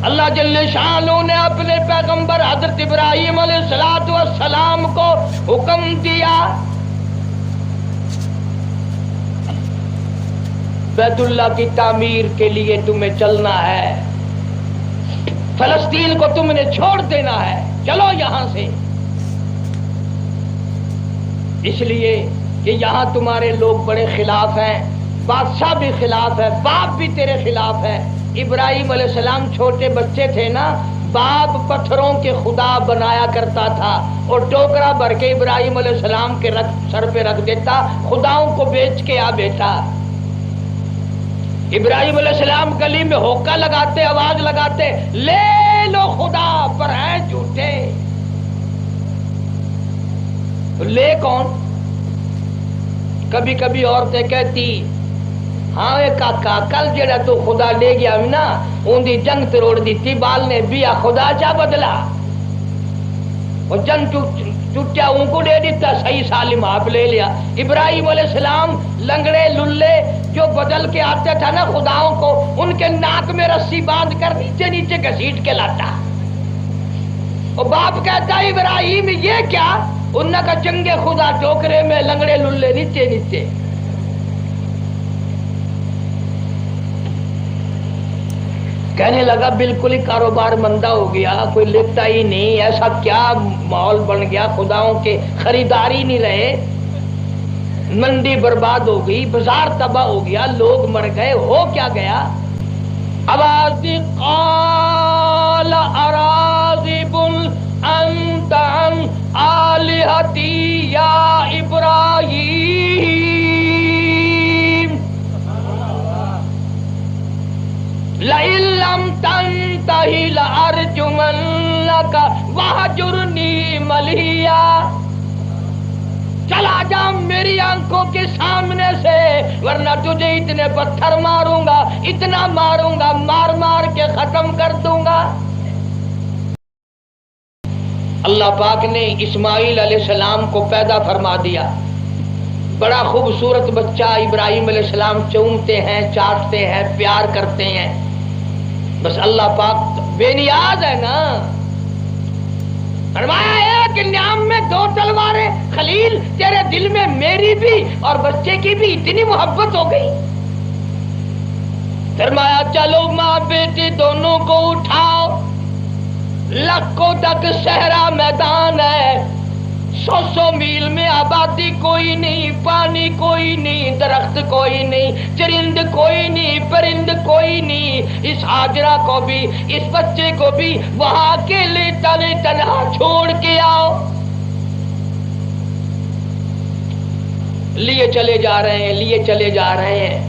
اللہ جل شانہ نے اپنے پیغمبر حضرت ابراہیم علیہ السلام کو حکم دیا بیت اللہ کی تعمیر کے لیے تمہیں چلنا ہے، فلسطین کو تم نے چھوڑ دینا ہے، چلو یہاں سے، اس لیے کہ یہاں تمہارے لوگ بڑے خلاف ہیں، بادشاہ بھی خلاف ہے، باپ بھی تیرے خلاف ہے۔ ابراہیم علیہ السلام چھوٹے بچے تھے نا، باپ پتھروں کے خدا بنایا کرتا تھا اور ٹوکرا بھر کے ابراہیم علیہ السلام کے سر پہ رکھ دیتا، خداؤں کو بیچ کے آ بیٹا۔ ابراہیم علیہ السلام گلی میں ہوکا لگاتے، آواز لگاتے، لے لو خدا پر ہیں جھوٹے، تو لے کون؟ کبھی کبھی عورتیں کہتی ہاں کاکا کل جڑا تو خدا لے گیا نا ان دی جنگ تروڑ دیتی بال نے بیا خدا چا بدلا، اور جنگ ٹوٹیا ان کو دے دیتا، صحیح سالم آپ لے لیا۔ ابراہیم علیہ السلام لنگڑے للے جو بدل کے آتے تھا نا خداؤں کو، ان کے ناک میں رسی باندھ کر نیچے نیچے گھسیٹ کے لاتا، اور باپ کہتا ابراہیم یہ کیا؟ انہوں کا چنگے خدا ٹوکرے میں، لنگڑے للے نیچے نیچے۔ کہنے لگا بالکل ہی کاروبار مندہ ہو گیا، کوئی لیتا ہی نہیں، ایسا کیا ماحول بن گیا، خداؤں کے خریداری نہیں رہے، منڈی برباد ہو گئی، بازار تباہ ہو گیا، لوگ مر گئے، ہو کیا گیا؟ آواز دی قال اراغب انت عن آلہتی یا ابراہیم لئن لم تنتہ لأرجمنک وہجرنی ملیا، چلا جا میری آنکھوں کے سامنے سے ورنہ تجھے اتنے پتھر ماروں گا، اتنا ماروں گا، مار مار کے ختم کر دوں گا۔ اللہ پاک نے اسماعیل علیہ السلام کو پیدا فرما دیا، بڑا خوبصورت بچہ ابراہیم علیہ السلام چومتے ہیں، چاٹتے ہیں، پیار کرتے ہیں، بس اللہ پاک بے نیاز ہے نا، فرمایا ایک نیام میں دو تلواریں، خلیل تیرے دل میں میری بھی اور بچے کی بھی اتنی محبت ہو گئی، فرمایا چلو ماں بیٹی دونوں کو اٹھاؤ، لاکھوں تک صحرا میدان ہے، 100 میل میں آبادی کوئی نہیں، پانی کوئی نہیں، درخت کوئی نہیں، چرند کوئی نہیں، پرند کوئی نہیں، اس ہاجرہ کو بھی اس بچے کو بھی وہاں اکیلے تنے تنہا چھوڑ کے آؤ۔ لیے چلے جا رہے ہیں، لیے چلے جا رہے ہیں،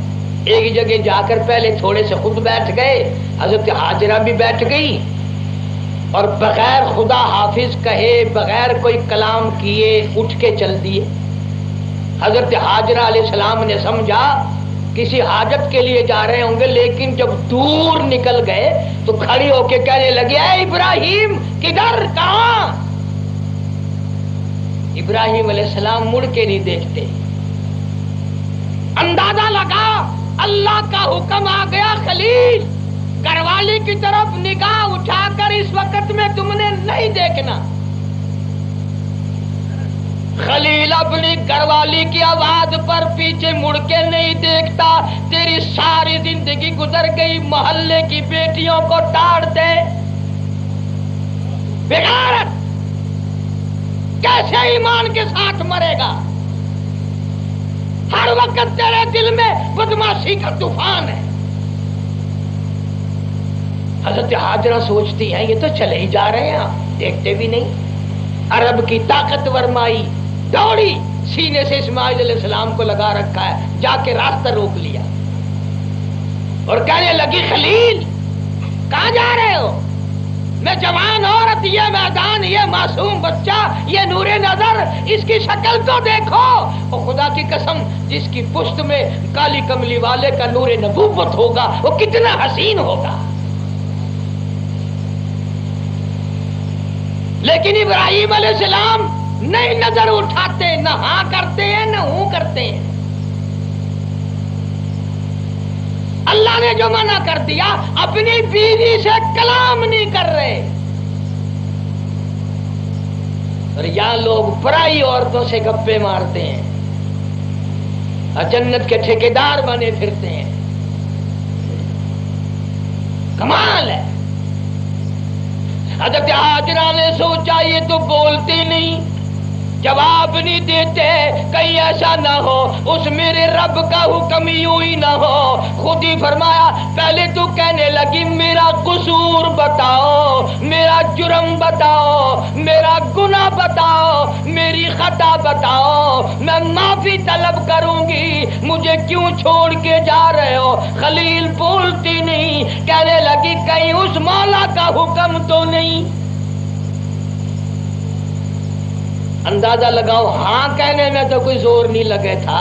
ایک جگہ جا کر پہلے تھوڑے سے خود بیٹھ گئے، حضرت ہاجرہ بھی بیٹھ گئی، اور بغیر خدا حافظ کہے، بغیر کوئی کلام کیے اٹھ کے چل دیے۔ حضرت ہاجرہ علیہ السلام نے سمجھا کسی حاجت کے لیے جا رہے ہوں گے، لیکن جب دور نکل گئے تو کھڑی ہو کے کہنے لگے اے ابراہیم کدھر، کہاں؟ ابراہیم علیہ السلام مڑ کے نہیں دیکھتے، اندازہ لگا اللہ کا حکم آ گیا، خلیل گھر والی کی طرف نگاہ اٹھا کر اس وقت میں تم نے نہیں دیکھنا۔ خلیل اپنی گھر والی کی آواز پر پیچھے مڑ کے نہیں دیکھتا، تیری ساری زندگی گزر گئی محلے کی بیٹیوں کو ٹاڑ دے، بغیرت، کیسے ایمان کے ساتھ مرے گا؟ ہر وقت تیرے دل میں بدماشی کا طوفان ہے۔ حضرت ہاجرہ سوچتی ہیں یہ تو چلے ہی جا رہے ہیں، دیکھتے بھی نہیں۔ عرب کی طاقتور مائی دوڑی، سینے سے اسماعیل علیہ السلام کو لگا رکھا ہے، جا کے راستہ روک لیا اور کہنے لگی خلیل کہاں جا رہے ہو؟ میں جوان عورت، یہ میدان، یہ معصوم بچہ، یہ نور نظر، اس کی شکل تو دیکھو، اور خدا کی قسم جس کی پشت میں کالی کملی والے کا نور نبوت ہوگا وہ کتنا حسین ہوگا۔ لیکن ابراہیم علیہ السلام نہیں نظر اٹھاتے، نہ ہاں کرتے ہیں نہ ہوں کرتے ہیں۔ اللہ نے جو منع کر دیا، اپنی بیوی سے کلام نہیں کر رہے، اور یہاں لوگ پرائی عورتوں سے گپے مارتے ہیں اور جنت کے ٹھیکیدار بنے پھرتے ہیں. کمال ہے. حضرت ہاجرہ نے سوچا یہ تو بولتے نہیں، جواب نہیں دیتے، کہیں ایسا نہ ہو اس میرے رب کا حکم یوں ہی نہ ہو. خود ہی فرمایا، پہلے تو کہنے لگی میرا قصور بتاؤ، میرا جرم بتاؤ، میرا گناہ بتاؤ، میری خطا بتاؤ، میں معافی طلب کروں گی، مجھے کیوں چھوڑ کے جا رہے ہو. خلیل بولتی نہیں، کہنے لگی کہیں اس مولا کا حکم تو نہیں. اندازہ لگاؤ، ہاں کہنے میں تو کوئی زور نہیں لگے تھا،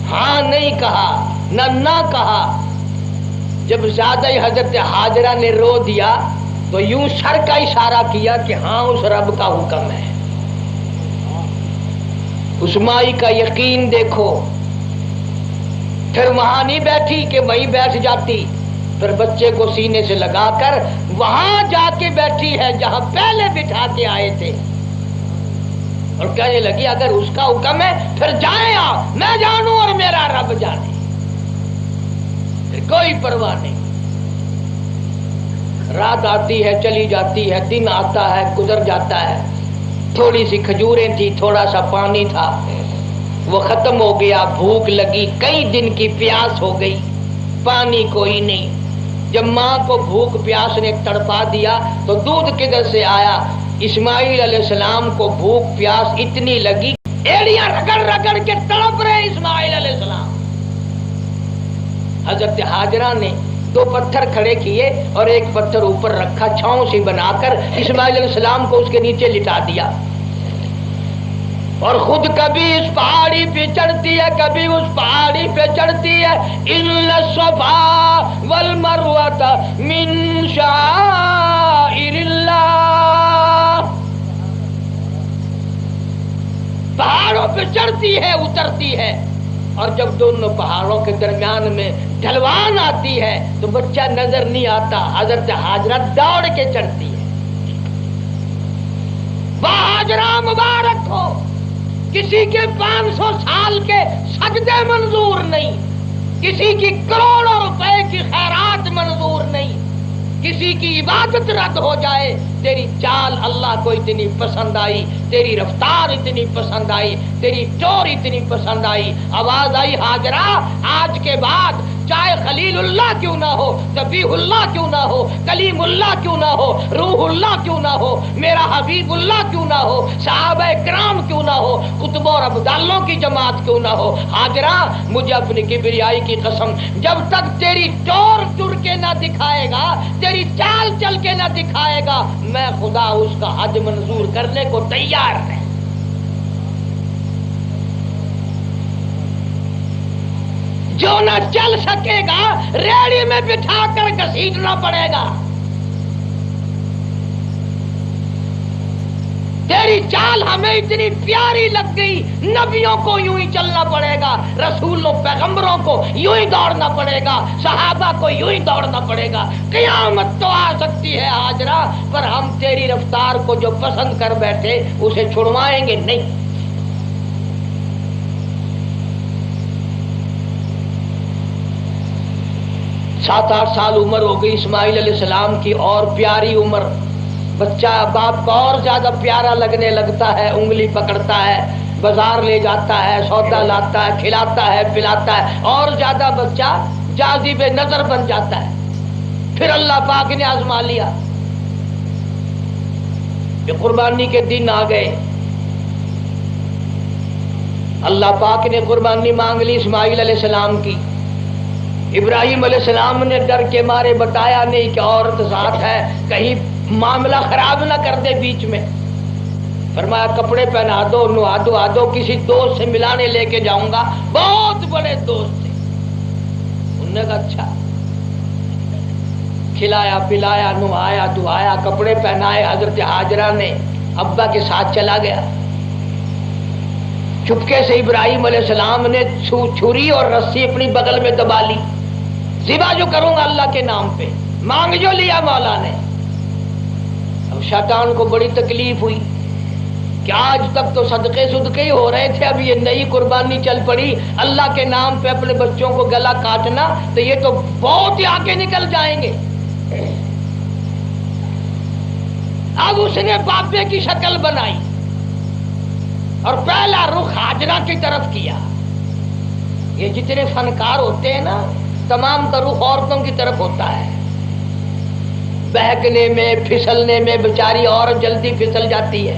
ہاں نہیں کہا نہ کہا. جب زیادہ ہی حضرت ہاجرہ نے رو دیا تو یوں سر کا اشارہ کیا کہ ہاں اس رب کا حکم ہے. اس مائی کا یقین دیکھو. پھر وہاں نہیں بیٹھی کہ وہیں بیٹھ جاتی، پھر بچے کو سینے سے لگا کر وہاں جا کے بیٹھی ہے جہاں پہلے بٹھا کے آئے تھے، اور کہنے لگی اگر اس کا حکم ہے پھر جائیں آپ، میں جانوں اور میرا رب جانے، پھر کوئی پرواہ نہیں. رات آتی ہے چلی جاتی ہے، دن آتا ہے گزر جاتا ہے. تھوڑی سی کھجوریں تھی، تھوڑا سا پانی تھا، وہ ختم ہو گیا. بھوک لگی، کئی دن کی پیاس ہو گئی، پانی کوئی نہیں. جب ماں کو بھوک پیاس نے تڑپا دیا تو دودھ کدھر سے آیا؟ اسماعیل علیہ السلام کو بھوک پیاس اتنی لگی، ایڑیاں رگڑ رگڑ کے تڑپ رہے اسماعیل علیہ السلام. حضرت ہاجرہ نے 2 پتھر کھڑے کیے اور ایک پتھر اوپر رکھا، چھاؤں سی بنا کر اسماعیل علیہ السلام کو اس کے نیچے لٹا دیا، اور خود کبھی اس پہاڑی پہ چڑھتی ہے کبھی اس پہاڑی پہ چڑھتی ہے. ان الصفا والمروۃ من شعائر اللہ. پہاڑوں پہ چڑھتی ہے اترتی ہے، اور جب دونوں پہاڑوں کے درمیان میں ڈھلوان آتی ہے تو بچہ نظر نہیں آتا. حضرت ہاجرہ دوڑ کے چڑھتی ہے. ہاجرہ مبارک ہو، کسی کے 500 سال کے سجدے منظور نہیں، کسی کی کروڑوں روپے کی خیرات منظور نہیں، کسی کی عبادت رد ہو جائے. تیری چال اللہ کو اتنی پسند آئی، تیری رفتار اتنی پسند آئی، تیری ٹور اتنی پسند آئی. آواز آئی ہاجرہ آج کے بعد چاہے خلیل اللہ کیوں نہ ہو، ذبیح اللہ کیوں نہ ہو، کلیم اللہ کیوں نہ ہو، روح اللہ کیوں نہ ہو، میرا حبیب اللہ کیوں نہ ہو، صحابہ کرام کیوں نہ ہو، کتب اور ابدالوں کی جماعت کیوں نہ ہو، ہاجرہ مجھے اپنی کبریائی کی قسم، جب تک تیری ٹور ٹر کے نہ دکھائے گا، تیری چال چل کے نہ دکھائے گا، میں خدا اس کا حج منظور کرنے کو تیار ہے. جو نہ چل سکے گا ریڑی میں بٹھا کر گھسیٹنا پڑے گا. تیری چال ہمیں اتنی پیاری لگ گئی، نبیوں کو یوں ہی چلنا پڑے گا، رسولوں پیغمبروں کو یوں ہی دوڑنا پڑے گا، صحابہ کو یوں ہی دوڑنا پڑے گا. قیامت تو آ سکتی ہے ہاجرہ، پر ہم تیری رفتار کو جو پسند کر بیٹھے اسے چھڑوائیں گے نہیں. 7-8 سال عمر ہو گئی اسماعیل علیہ السلام کی، اور پیاری عمر. بچہ باپ کو اور زیادہ پیارا لگنے لگتا ہے، انگلی پکڑتا ہے، بازار لے جاتا ہے، سودا لاتا ہے، کھلاتا ہے، پلاتا ہے، اور زیادہ بچہ جاذب نظر بن جاتا ہے. پھر اللہ پاک نے آزما لیا. یہ قربانی کے دن آ گئے، اللہ پاک نے قربانی مانگ لی اسماعیل علیہ السلام کی. ابراہیم علیہ السلام نے ڈر کے مارے بتایا نہیں کہ عورت ذات ہے، کہیں معاملہ خراب نہ کر دے بیچ میں. فرمایا کپڑے پہنا دو، نہا دو، کسی دوست سے ملانے لے کے جاؤں گا. بہت بڑے دوست تھے. انہوں نے کہا اچھا. کھلایا پلایا، نہایا دھوایا، کپڑے پہنائے. حضرت ہاجرہ نے ابا کے ساتھ چلا گیا. چپکے سے ابراہیم علیہ السلام نے چھری اور رسی اپنی بغل میں دبا لی. ذبح جو کروں گا اللہ کے نام پہ، مانگ جو لیا مولا نے۔ اب شیطان کو بڑی تکلیف ہوئی کہ آج تک تو صدقے صدقے ہی ہو رہے تھے، اب یہ نئی قربانی چل پڑی اللہ کے نام پہ اپنے بچوں کو گلا کاٹنا، تو یہ تو بہت ہی آگے نکل جائیں گے۔ اب اس نے بابے کی شکل بنائی اور پہلا رخ ہاجرہ کی طرف کیا۔ یہ جتنے فنکار ہوتے ہیں نا، تمام کا رخ عورتوں کی طرف ہوتا ہے۔ بہکنے میں پھسلنے میں بیچاری اور جلدی پھسل جاتی ہے۔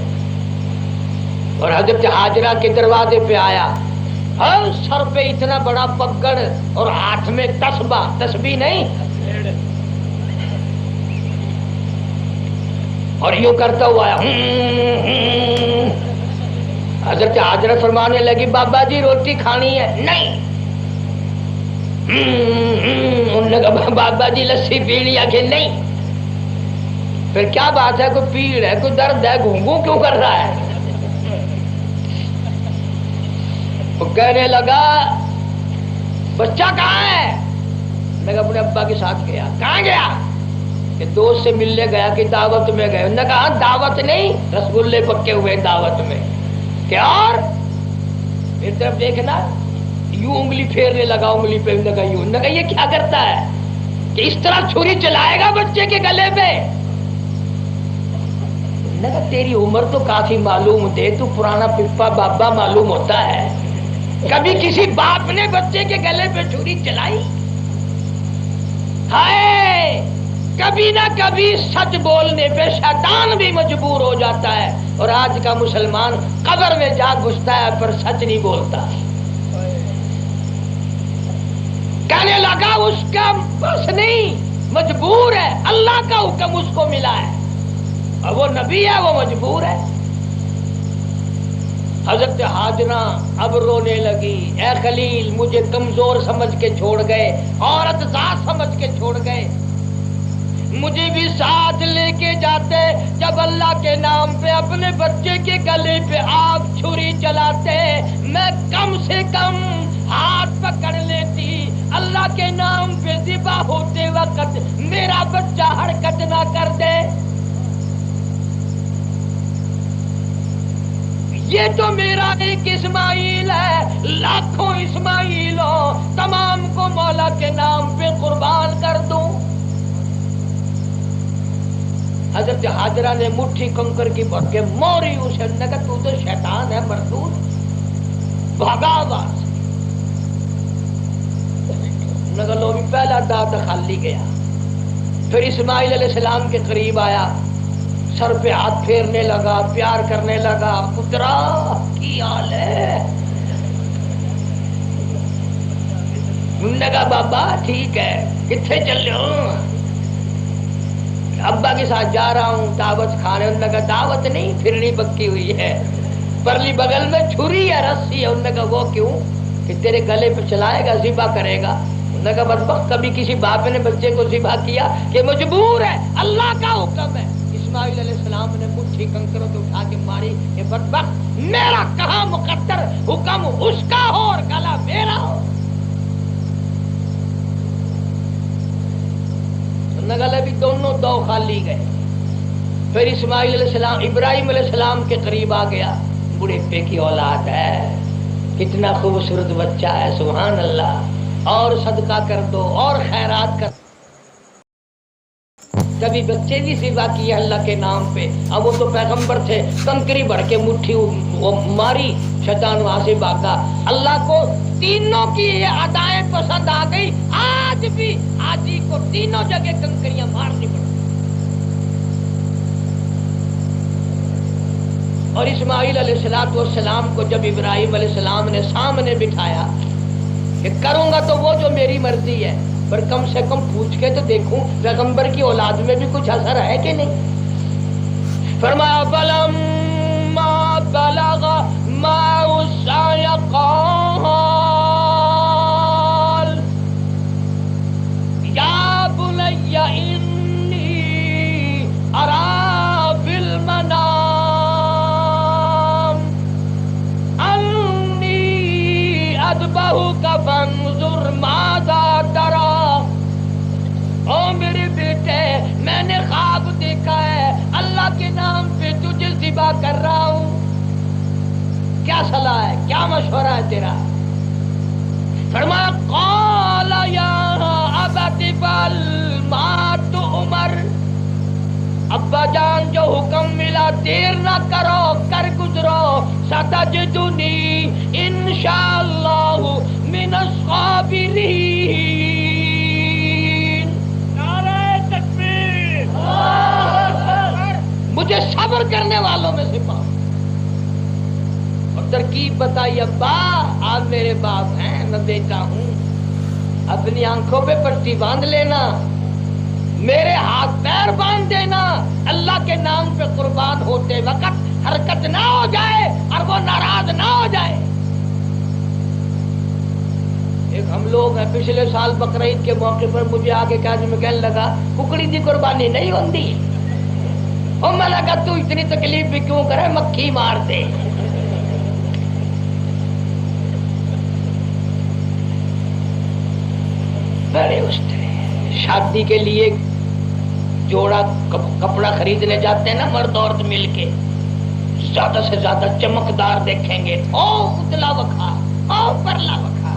اور حضرت ہاجرہ کے دروازے پہ آیا، ہر سر پہ اتنا بڑا پگڑ اور ہاتھ میں تسبیح نہیں، اور یوں کرتا ہوا آیا۔ حضرت ہاجرہ فرمانے لگی بابا جی روٹی کھانی ہے؟ نہیں۔ انہوں نے کہا بابا جی لسی پینی ہے کہ نہیں؟ پھر کیا بات ہے، کوئی پیڑ ہے، کوئی درد ہے، گھونگھوں کیوں کر رہا ہے؟ وہ کہنے لگا بچہ کہاں ہے؟ میں کہا اپنے ابا کے ساتھ گیا۔ کہاں گیا؟ کہ دوست سے ملنے گیا کہ دعوت میں گئے۔ انہوں نے کہا دعوت نہیں، رسگلے پکے ہوئے دعوت میں۔ کہ اور میری طرف دیکھنا، یوں انگلی پھیرنے لگا انگلی پہ۔ انہوں نے کہا یوں۔ انہوں نے کہا یہ کیا کرتا ہے کہ اس طرح چھری چلائے گا بچے کے گلے پہ؟ انہوں نے کہا تیری عمر تو کافی معلوم دے، تو پرانا پپا بابا معلوم ہوتا ہے، کبھی کسی باپ نے بچے کے گلے پہ چھری چلائی؟ ہائے، کبھی نہ کبھی سچ بولنے پہ شیطان بھی مجبور ہو جاتا ہے، اور آج کا مسلمان قبر میں جا گھستا ہے پر سچ نہیں بولتا۔ کہنے لگا اس کا بس نہیں، مجبور ہے، اللہ کا حکم اس کو ملا ہے، اور وہ نبی ہے، وہ مجبور ہے۔ حضرت ہاجرہ اب رونے لگی، اے خلیل مجھے کمزور سمجھ کے چھوڑ گئے، عورت ذات سمجھ کے چھوڑ گئے، مجھے بھی ساتھ لے کے جاتے، جب اللہ کے نام پہ اپنے بچے کے گلے پہ آپ چھری چلاتے، میں کم سے کم ہاتھ پکڑ لیتی، اللہ کے نام پہ ذبح ہوتے وقت میرا بچہ حرکت نہ کر دے۔ یہ تو میرا ایک اسماعیل ہے، لاکھوں اسماعیلوں تمام کو مولا کے نام پہ قربان کر دوں۔ حضرت ہاجرہ نے مٹھی کنکر کی بھر کے موری اسے، نے کہا تو تو شیطان ہے مردود، بھاگا وہاں سے۔ نے کہا لو بھی پہلا دانت خالی گیا۔ پھر اسماعیل علیہ السلام کے قریب آیا، سر پہ ہاتھ پھیرنے لگا، پیار کرنے لگا، پترا کی حال ہے؟ انہوں نے کہا بابا ٹھیک ہے، کتنے چل رہے ہو؟ ابا کے ساتھ جا رہا ہوں دعوت کھانے۔ انہوں نے کہا دعوت نہیں، پھرنی پکی ہوئی ہے، پرلی بغل میں چھری ہے، رسی ہے۔ انہوں نے کہا وہ کیوں؟ کہ تیرے گلے پہ چلائے گا، ذبح کرے گا۔ انہوں نے کہا بدبخت، کبھی کسی باپ نے بچے کو ذبح کیا کہ مجبور ہے، اللہ کا حکم ہے۔ اسماعیل علیہ السلام نے مٹھی کنکروں سے اٹھا کے ماری کہ بدبخت، میرا کہاں مقدر حکم اس کا ہو اور گلا میرا ہو۔ نگلے بھی دونوں دو خالی گئے۔ پھر اسماعیل علیہ السلام ابراہیم علیہ السلام کے قریب آ گیا، بڑھے کی اولاد ہے، کتنا خوبصورت بچہ ہے، سبحان اللہ، اور صدقہ کر دو اور خیرات کر۔ کبھی بچے بھی ذبح کیے اللہ کے نام پہ، اب وہ تو پیغمبر تھے، کنکری بھر کے مٹھی وہ ماری، شیطان وہاں سے بھاگا۔ اللہ کو تینوں کی یہ ادائیں پسند آ گئی، آج بھی حاجی کو تینوں جگہ کنکریاں مارنی پڑتی۔ اور اسماعیل علیہ السلام کو جب ابراہیم علیہ السلام نے سامنے بٹھایا کہ کروں گا تو وہ جو میری مرضی ہے، پر کم سے کم پوچھ کے تو دیکھوں پیغمبر کی اولاد میں بھی کچھ اثر ہے کہ نہیں۔ فرمایا فلما بلغ معه السعي قال یا بني إني أرى في المنام أني أذبحك فانظر ماذا ترى کیا صلاح ہے، کیا مشورہ ہے تیرا؟ فرمایا قال یا ابت فعل ما تؤمر، ابا جان جو حکم ملا دیر نہ کرو، کر گزرو، ستجدنی انشاءاللہ من الصابرین، نعرہ تکبیر، مجھے صبر کرنے والوں میں سے پاؤ۔ اور ترکیب بتائی، ابا آپ میرے باپ ہیں، میں بیٹا ہوں، اپنی آنکھوں پہ پٹی باندھ لینا، میرے ہاتھ پیر باندھ دینا، اللہ کے نام پہ قربان ہوتے وقت حرکت نہ ہو جائے اور وہ ناراض نہ ہو جائے۔ ایک ہم لوگ ہیں، پچھلے سال بقرعید کے موقع پر مجھے آگے کاج میں کہنے لگا ککڑی دی قربانی نہیں ہوتی، اور میں لگا تو اتنی تکلیف بھی کیوں کرے، مکھی مار دے۔ بڑے اشترے شادی کے لیے جوڑا کپڑا خریدنے جاتے ہیں نا مرد عورت مل کے، زیادہ سے زیادہ چمکدار دیکھیں گے، او اتلا وکھا، او پرلا وکھا۔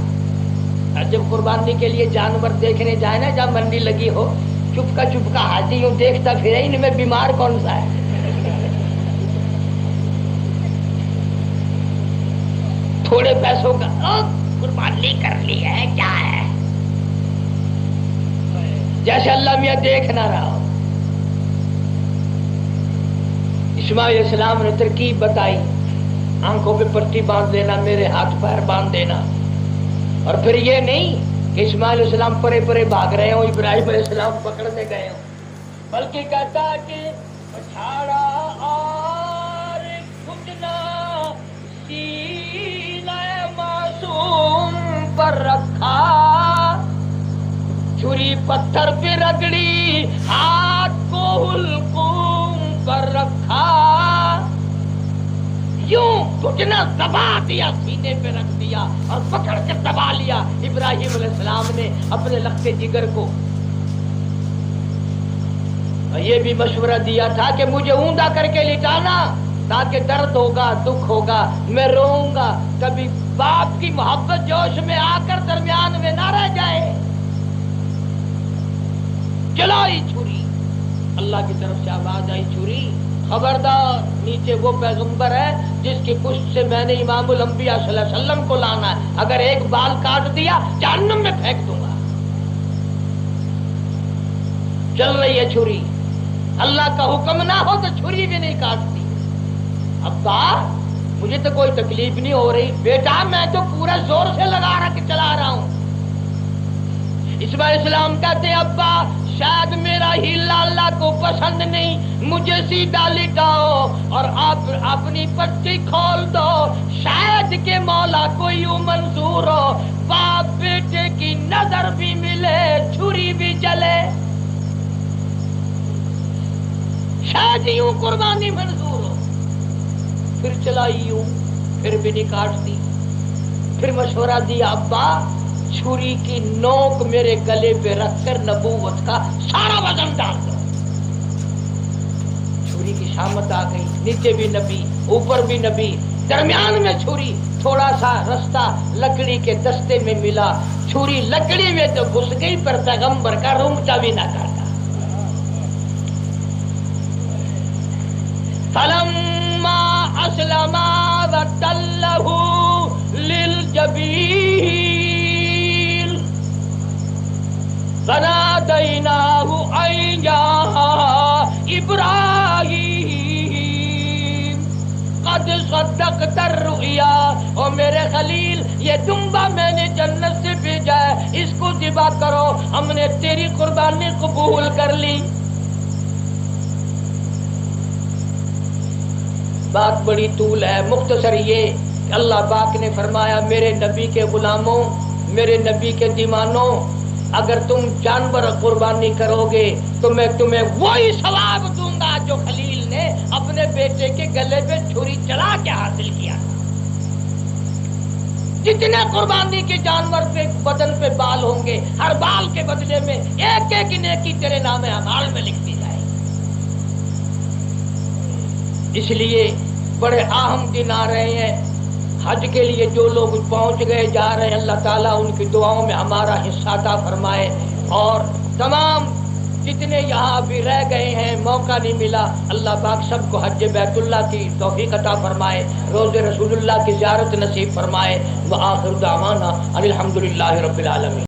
جب قربانی کے لیے جانور دیکھنے جائے نا، جہاں منڈی لگی ہو، چپکا چپکا حاجی ہوں دیکھتا پھر ان میں بیمار کون سا ہے؟ تھوڑے پیسوں کا قربانی کر لی ہے، کیا ہے؟ جیسے اللہ میاں دیکھ نہ رہا ہو۔ اسماعیل علیہ السلام نے ترکیب بتائی، آنکھوں پہ پٹی باندھ دینا، میرے ہاتھ پیر باندھ دینا، اور پھر یہ نہیں کہ اسماعیل علیہ السلام پرے پرے بھاگ رہے ہوں، ابراہیم علیہ السلام پکڑنے گئے ہوں، بلکہ کہتا کہ پچھاڑا اور گھٹنا سینہ معصوم پر رکھا، چھری پتھر پہ رگڑی، ہاتھ کو حلقوم پر رکھا، یوں گھٹنا دبا دیا، سینے پہ رکھ دیا اور پکڑ کے دبا لیا ابراہیم علیہ السلام نے اپنے لختے جگر کو۔ اور یہ بھی مشورہ دیا تھا کہ مجھے اوندا کر کے لٹانا، تاکہ درد ہوگا، دکھ ہوگا، میں روؤں گا، کبھی باپ کی محبت جوش میں آ کر درمیان میں نہ رہ جائے۔ چلائی چھری، اللہ کی طرف سے آواز آئی، چھری خبردار، نیچے وہ پیغمبر ہے جس کی پشت سے میں نے امام الانبیاء صلی اللہ علیہ وسلم کو لانا ہے، اگر ایک بال کاٹ دیا جہنم میں پھینک دوں گا۔ چل رہی ہے چھری، اللہ کا حکم نہ ہو تو چھری بھی نہیں کاٹتی۔ ابا مجھے تو کوئی تکلیف نہیں ہو رہی، بیٹا میں تو پورا زور سے لگا رہا کہ چلا رہا ہوں۔ اسماعیل السلام کہتے ہیں ابا شاید میرا ہیلا اللہ کو پسند نہیں، مجھے سیدھا لٹاؤ اور آپ اپنی پٹی کھول دو، شاید کہ مولا کو یوں منظور ہو، باپ بیٹے کی نظر بھی ملے، چھری بھی جلے، شاید یوں قربانی منظور ہو۔ پھر چلائی یوں، پھر بھی نہیں کاٹتی۔ پھر مشورہ دیا ابا چھری کی نوک میرے گلے پہ رکھ کر نبوت کا سارا وزن ڈال دو۔ چھری کی شامت آ گئی، نیچے بھی نبی، اوپر بھی نبی، درمیان میں چھری، تھوڑا سا رستہ لکڑی کے دستے میں ملا، چھری لکڑی میں تو گھس گئی پر پیغمبر کا رونگٹا بھی نہ کاٹا۔ فلما اسلما وتلہ للجبین فنادیناہ ان یا ابراہیم قد صدقت الرؤیا، او میرے خلیل یہ دمبا میں نے جنت سے بھیجا ہے، اس کو ذبح کرو، ہم نے تیری قربانی قبول کر لی۔ بات بڑی طول ہے، مختصر یہ کہ اللہ پاک نے فرمایا میرے نبی کے غلاموں، میرے نبی کے دیوانوں، اگر تم جانور قربانی کرو گے تو میں تمہیں وہی ثواب دوں گا جو خلیل نے اپنے بیٹے کے گلے پہ چھری چلا کے حاصل کیا تھا۔ جتنے قربانی کے جانور پہ بدن پہ بال ہوں گے، ہر بال کے بدلے میں ایک ایک نیکی تیرے نام اعمال میں لکھ دی جائے گی۔ اس لیے بڑے اہم دن آ رہے ہیں، حج کے لیے جو لوگ پہنچ گئے جا رہے ہیں، اللہ تعالیٰ ان کی دعاؤں میں ہمارا حصہ عطا فرمائے، اور تمام جتنے یہاں ابھی رہ گئے ہیں موقع نہیں ملا، اللہ پاک سب کو حج بیت اللہ کی توفیق عطا فرمائے، روض رسول اللہ کی زیارت نصیب فرمائے۔ وآخر دعوانا ان الحمدللہ رب العالمین۔